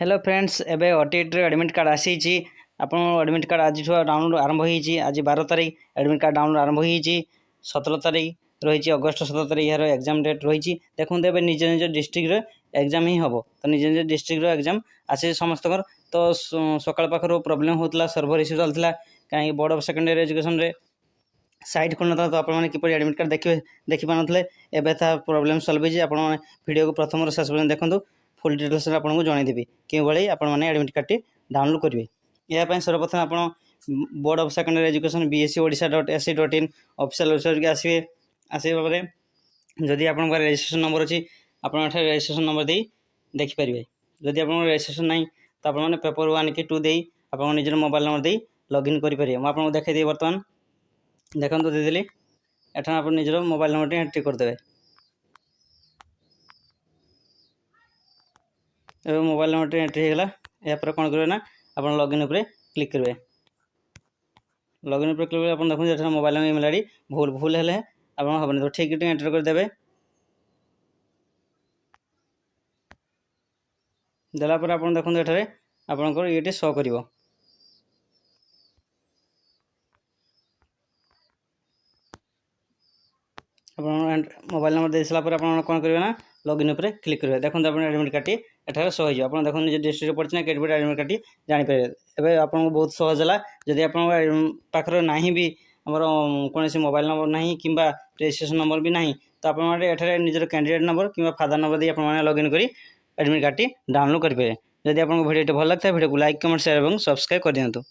Hello friends एबे OTT admit card आसी आपन एडमिट कार्ड आज डाउनलोड आरंभ होईची आज 12 तारीख एडमिट कार्ड डाउनलोड आरंभ होईची 17 तारीख रही अगस्त 17 तारीख यार एग्जाम डेट रही देखो एबे निज निज डिस्ट्रिक्ट रे एग्जाम ही हम तो निज निज डिस्ट्रिक्ट रो एग्जाम आसी समस्त तो सकाळ पाखर प्रॉब्लम होतला सर्वर इश्यू चलता कहीं बोर्ड ऑफ सेकेंडरी एजुकेशन रे साइट खोल ना तो आपने किपर एडमिट कार्ड देखि पारे एवं ता प्रोब्लेम सल्व हो वीडियो को प्रथम शेष पर्यटन देखूँ फुल डिटेल्स आपको जनईदेवी क्यों भाई आपने एडमिट कार्ड टी डाउनलोड करेंगे यापाई सर्वप्रथम आप board of secondary education bsc.odsc.in official website के आसवे आसवे जदि आप रजिस्ट्रेशन नंबर अच्छी आप रजिस्ट्रेशन नंबर दे देखिपारे जदि आप रजिस्ट्रेशन ना तो आपने पेपर 1 कि 2 दे आप निजर मोबाइल नंबर दे लॉगिन करेंगे मुझे आपको देखी बर्तमान देखो देदेली एठान आप निजर मोबाइल नंबर एंट्री करदे एवं मोबाइल नंबर एंट्री होगा यापर कौन करेंगे ना आप लॉगिन उपर क्लिक करेंगे लॉगिन उपर क्लिक कर देखते हैं मोबाइल नंबर ईमेल आईडी भूल है आप हम तो ठीक एंटर करदे देलापर आप देखते ये आपंकर ये शो कर मोबाइल नंबर दे सारापर आप कौन करेंगे ना लॉगिन उपर क्लिक करेंगे देखते आप एडमिट कार्ड टी एठार शो हो आप देखो निज डिस्ट्रिक्ट पड़े ना कैटेगरी एडमिट कार्ड टी जानीपर एवं आपको बहुत सहज है जदि आप पाखर ना भी आमर कौन मोबाइल नंबर ना कि रजिस्ट्रेशन नंबर भी ना तो आप निजर कैंडिडेट नंबर कि फादर नंबर दी आप लॉगिन कर एडमिट कार्ड टी डाउनलोड करेंगे जदि आपको वीडियो भल लगता है वीडियो को लाइक कमेंट शेयर और सब्सक्राइब कर दिंतु।